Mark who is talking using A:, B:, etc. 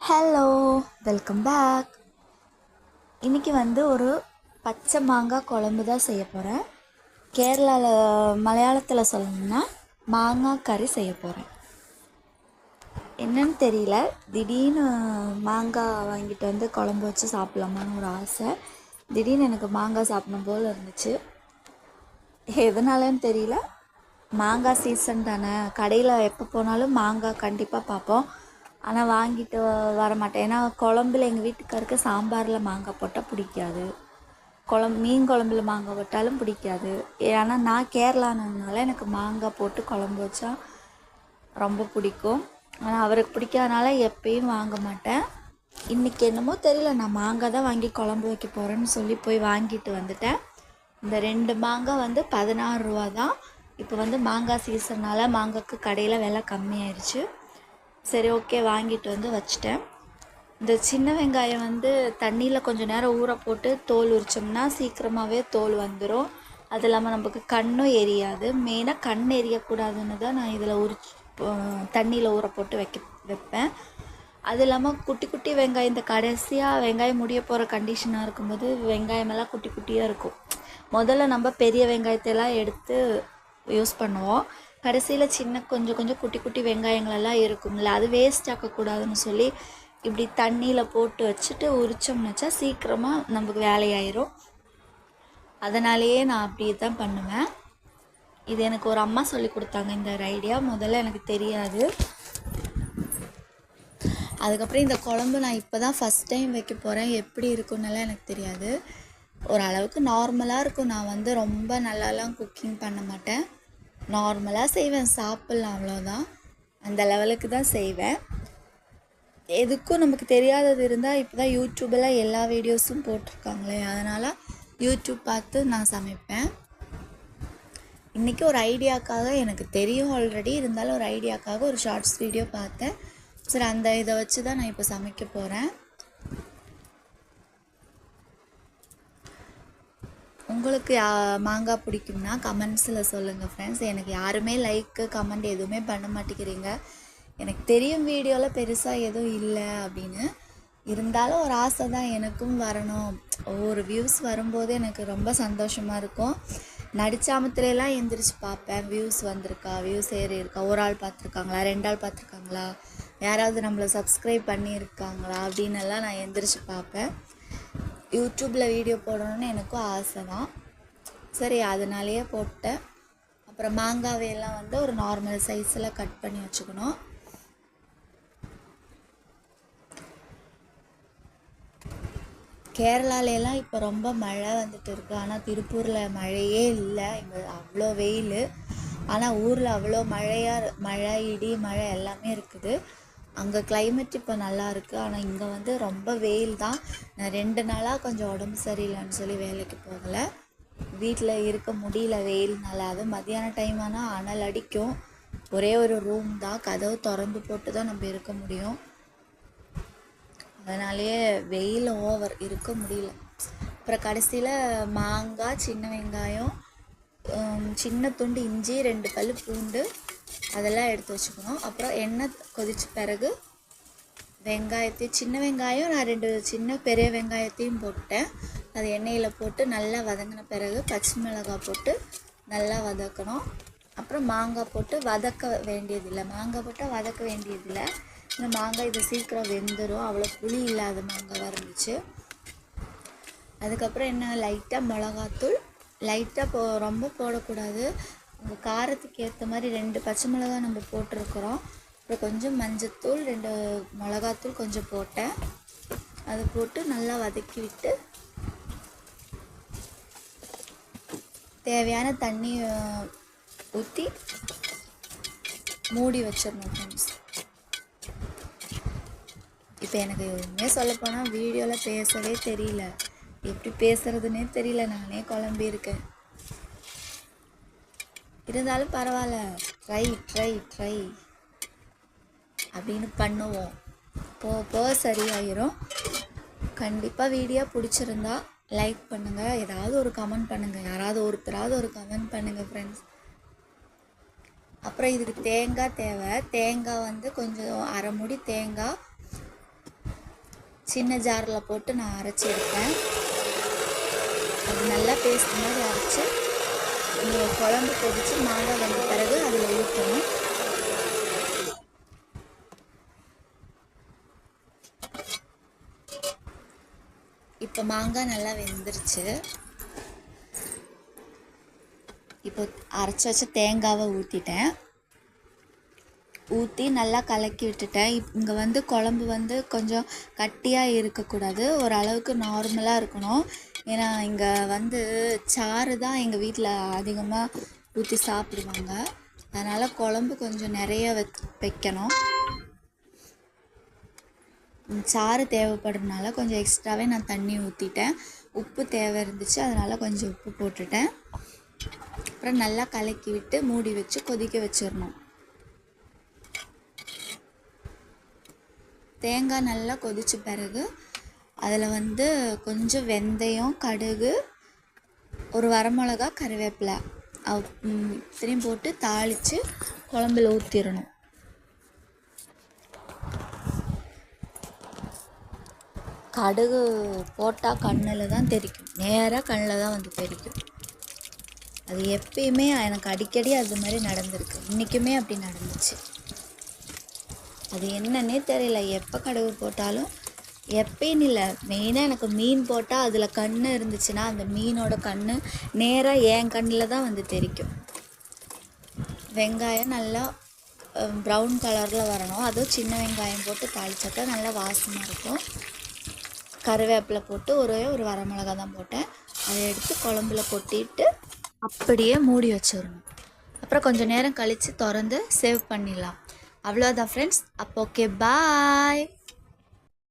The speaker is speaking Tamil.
A: Hello, welcome back. இன்றைக்கி ஒரு பச்சை மாங்காய் குழம்பு தான் செய்ய போகிறேன். கேரளாவில் மலையாளத்தில் சொல்லணும்னா மாங்காய் கறி செய்ய போகிறேன். என்னன்னு தெரியல, திடீர்னு மாங்காய் வாங்கிட்டு வந்து குழம்பு வச்சு சாப்பிட்லாமான்னு ஒரு ஆசை. திடீர்னு எனக்கு மாங்காய் சாப்பிடணும் போல் இருந்துச்சு. எதனாலன்னு தெரியல. மாங்காய் சீசன் தானே, கடையில் எப்போ போனாலும் மாங்காய் கண்டிப்பாக பார்ப்போம். ஆனால் வாங்கிட்டு வரமாட்டேன். ஏன்னா குழம்புல எங்கள் வீட்டுக்காருக்கு சாம்பாரில் மாங்காய் போட்டால் பிடிக்காது, மீன் குழம்புல மாங்காய் போட்டாலும் பிடிக்காது. ஏன்னா நான் கேரளானதுனால எனக்கு மாங்காய் போட்டு குழம்பு வச்சா ரொம்ப பிடிக்கும். ஆனால் அவருக்கு பிடிக்காதனால எப்பயும் வாங்க மாட்டேன். இன்றைக்கி என்னமோ தெரியல, நான் மாங்காய் தான் வாங்கி குழம்பு வைக்க போகிறேன்னு சொல்லி போய் வாங்கிட்டு வந்துட்டேன். இந்த 2 மாங்காய் 16 ரூபா தான். இப்போ மாங்காய் சீசனால் மாங்காய்க்கு கடையில் விலை கம்மியாயிடுச்சு. சரி, ஓகே, வாங்கிட்டு வந்து வச்சிட்டேன். இந்த சின்ன வெங்காயம் தண்ணியில் கொஞ்சம் நேரம் ஊற போட்டு தோல் உரித்தோம்னா சீக்கிரமாகவே தோல் வந்துடும். அது இல்லாமல் நமக்கு கண்ணும் எரியாது. மெயினாக கண் எரியக்கூடாதுன்னு தான் நான் இதில் தண்ணியில் ஊற போட்டு வைப்பேன். அது இல்லாமல் குட்டி குட்டி வெங்காயம், இந்த கடைசியாக வெங்காயம் முடிய போகிற கண்டிஷனாக இருக்கும்போது வெங்காயமெல்லாம் குட்டி குட்டியாக இருக்கும். முதல்ல நம்ம பெரிய வெங்காயத்தையெல்லாம் எடுத்து யூஸ் பண்ணுவோம். கடைசியில் கொஞ்சம் கொஞ்சம் குட்டி குட்டி வெங்காயங்களெல்லாம் இருக்கும்ல, அது வேஸ்ட் ஆக்கக்கூடாதுன்னு சொல்லி இப்படி தண்ணியில் போட்டு வச்சுட்டு உரிச்சோம்னு வச்சா சீக்கிரமாக நமக்கு வேலையாயிரும். அதனாலேயே நான் அப்படியே தான் பண்ணுவேன். இது எனக்கு ஒரு அம்மா சொல்லி கொடுத்தாங்க இந்த ஒரு ஐடியா. முதல்ல எனக்கு தெரியாது. அதுக்கப்புறம் இந்த குழம்பு நான் இப்போ தான் ஃபஸ்ட் டைம் வைக்க போகிறேன். எப்படி இருக்குன்னெல்லாம் எனக்கு தெரியாது. ஓரளவுக்கு நார்மலாக இருக்கும். நான் ரொம்ப நல்லாலாம் குக்கிங் பண்ண மாட்டேன். நார்மலாக செய்வேன், சாப்பிட்லாம், அவ்வளோதான். அந்த லெவலுக்கு தான் செய்வேன். எதுக்கும் நமக்கு தெரியாதது இருந்தால் இப்போ தான் யூடியூப்பில் எல்லா வீடியோஸும் போட்டிருக்காங்களே, அதனால் யூடியூப் பார்த்து நான் சமைப்பேன். இன்றைக்கி ஒரு ஐடியாக்காக, எனக்கு தெரியும் ஆல்ரெடி, இருந்தாலும் ஒரு ஐடியாக்காக ஒரு ஷார்ட்ஸ் வீடியோ பார்த்தேன். சரி, அந்த இதை வச்சு தான் நான் இப்போ சமைக்க போகிறேன். உங்களுக்கு மாங்காய் பிடிக்கும்னா கமெண்ட்ஸில் சொல்லுங்கள் ஃப்ரெண்ட்ஸ். எனக்கு யாருமே லைக்கு கமெண்ட் எதுவுமே பண்ண மாட்டேங்கிறீங்க. எனக்கு தெரியும் வீடியோவில் பெருசாக எதுவும் இல்லை அப்படின்னு. இருந்தாலும் ஒரு ஆசை தான் எனக்கும் வரணும். ஒவ்வொரு வியூஸ் வரும்போது எனக்கு ரொம்ப சந்தோஷமாக இருக்கும். நடிச்சாமத்துலாம் எந்திரிச்சு பார்ப்பேன், வியூஸ் வந்திருக்கா, வியூஸ் ஏறி இருக்கா, ஒரு ஆள் பார்த்துருக்காங்களா, 2 ஆள் பார்த்துருக்காங்களா, யாராவது நம்மளை சப்ஸ்கிரைப் பண்ணியிருக்காங்களா அப்படின்னு எல்லாம் நான் எந்திரிச்சு பார்ப்பேன். யூடியூப்பில் வீடியோ போடணுன்னு எனக்கும் ஆசை தான். சரி, அதனாலேயே போட்டேன். அப்புறம் மாங்காவையெல்லாம் ஒரு நார்மல் சைஸில் கட் பண்ணி வச்சுக்கணும். கேரளாலெலாம் இப்போ ரொம்ப மழை இருக்குது. ஆனால் திருப்பூரில் மழையே இல்லை. இங்கே அவ்வளோ வெயில். ஆனால் ஊரில் அவ்வளோ மழை, இடி, மழை எல்லாமே இருக்குது. அங்கே கிளைமேட் இப்போ நல்லா இருக்குது. ஆனால் இங்கே ரொம்ப வெயில் தான். நான் 2 நாளாக கொஞ்சம் உடம்பு சரியில்லைன்னு சொல்லி வேலைக்கு போகலை. வீட்டில் இருக்க முடியல வெயில்னால. அது மத்தியான டைம் ஆனால் அனல் அடிக்கும். ஒரே ஒரு ரூம் தான், கதவு திறந்து போட்டு தான் நம்ம இருக்க முடியும். அதனாலேயே வெயில் ஓவர், இருக்க முடியல. அப்புறம் கடைசியில் மாங்காய், சின்ன வெங்காயம், சின்ன துண்டு இஞ்சி, 2 பல் பூண்டு அதெல்லாம் எடுத்து வச்சுக்கணும். அப்புறம் எண்ணெய் கொதிச்ச பிறகு வெங்காயத்தையும், சின்ன வெங்காயம் நான் 2 பெரிய வெங்காயத்தையும் போட்டேன். அது எண்ணெயில் போட்டு நல்லா வதங்கின பிறகு பச்சை மிளகாய் போட்டு நல்லா வதக்கணும். அப்புறம் மாங்காய் போட்டு வதக்க வேண்டியதில்லை. மாங்காய் போட்டால் வதக்க வேண்டியதில்லை. இந்த மாங்காய் இது சீக்கிரம் வெந்துடும். அவ்வளோ புளி இல்லாத மாங்காய் இருந்துச்சு. அதுக்கப்புறம் என்ன, லைட்டாக மிளகாத்தூள், லைட்டாக ரொம்ப போடக்கூடாது. உங்கள் காரத்துக்கு ஏற்ற மாதிரி 2 பச்சை மிளகாய் நம்ம போட்டிருக்கிறோம். அப்புறம் கொஞ்சம் மஞ்சத்தூள், 2 மிளகாத்தூள் கொஞ்சம் போட்டேன். அதை போட்டு நல்லா வதக்கி விட்டு தேவையான தண்ணி ஊற்றி மூடி வச்சிடணும் ஃப்ரெண்ட்ஸ். இப்போ எனக்கு எதுவுமே சொல்லப்போனால் வீடியோவில் பேசவே தெரியல, எப்படி பேசுகிறதுனே தெரியல. நானே குழம்பி இருக்கேன். இருந்தாலும் பரவாயில்ல, ட்ரை அப்படின்னு பண்ணுவோம். போக சரியாயிரும். கண்டிப்பாக வீடியோ பிடிச்சிருந்தா லைக் பண்ணுங்கள், ஏதாவது ஒரு கமெண்ட் பண்ணுங்கள், யாராவது ஒருத்தராவது ஒரு கமெண்ட் பண்ணுங்கள் ஃப்ரெண்ட்ஸ். அப்புறம் இதுக்கு தேங்காய் தேவை. தேங்காய் கொஞ்சம் 1/2 மூடி தேங்காய், சின்ன ஜாரில் போட்டு நான் அரைச்சி எடுப்பேன். அது நல்லா பேஸ்ட் மாதிரி அரைச்சி குழம்பு கொதித்து மாங்காய் வெந்த பிறகு அதில் ஊற்றணும். இப்போ மாங்காய் நல்லா வெந்துருச்சு. இப்போ அரைச்சி வச்ச தேங்காவை ஊற்றி நல்லா கலக்கி விட்டுட்டேன். இங்கே குழம்பு கொஞ்சம் கட்டியாக இருக்கக்கூடாது, ஓரளவுக்கு நார்மலாக இருக்கணும். ஏன்னா இங்கே சாறு தான் எங்கள் வீட்டில் அதிகமாக ஊற்றி சாப்பிடுவாங்க. அதனால் குழம்பு கொஞ்சம் நிறைய வைக்கணும். சாறு தேவைப்படுறதுனால கொஞ்சம் எக்ஸ்ட்ராவே நான் தண்ணி ஊற்றிட்டேன். உப்பு தேவை இருந்துச்சு, அதனால் கொஞ்சம் உப்பு போட்டுட்டேன். அப்புறம் நல்லா கலக்கி விட்டு மூடி வச்சு கொதிக்க வச்சிடணும். தேங்காய் நல்லா கொதித்த பிறகு அதில் கொஞ்சம் வெந்தயம், கடுகு, ஒரு வரமிளகா, கருவேப்பிலை இத்தனையும் போட்டு தாளித்து குழம்புல ஊற்றிடணும். கடுகு போட்டால் கண்ணில் தான் தெரிக்கும், நேராக கண்ணில் தான் தெரிக்கும். அது எப்பயுமே எனக்கு அடிக்கடி அது மாதிரி நடந்திருக்கு. இன்றைக்குமே அப்படி நடந்துச்சு. அது என்னன்னே தெரியல, எப்போ கடுகு போட்டாலும் எப்பயின்னு இல்லை, மெயினாக எனக்கு மீன் போட்டால் அதில் கண் இருந்துச்சுன்னா அந்த மீனோட கண் நேராக என் கண்ணில் தான் தெரிக்கும். வெங்காயம் நல்லா ப்ரௌன் கலரில் வரணும். அதுவும் சின்ன வெங்காயம் போட்டு தாளிச்சாக்கா நல்லா வாசமாக இருக்கும். கருவேப்பிலை போட்டு ஒரு வரமிளகா தான் போட்டேன். அதை எடுத்து குழம்புல கொட்டிட்டு அப்படியே மூடி வச்சிடணும். அப்புறம் கொஞ்சம் நேரம் கழித்து திறந்து சேவ் பண்ணிடலாம். அவ்வளோதான் ஃப்ரெண்ட்ஸ். அப்போ ஓகே, பாய்.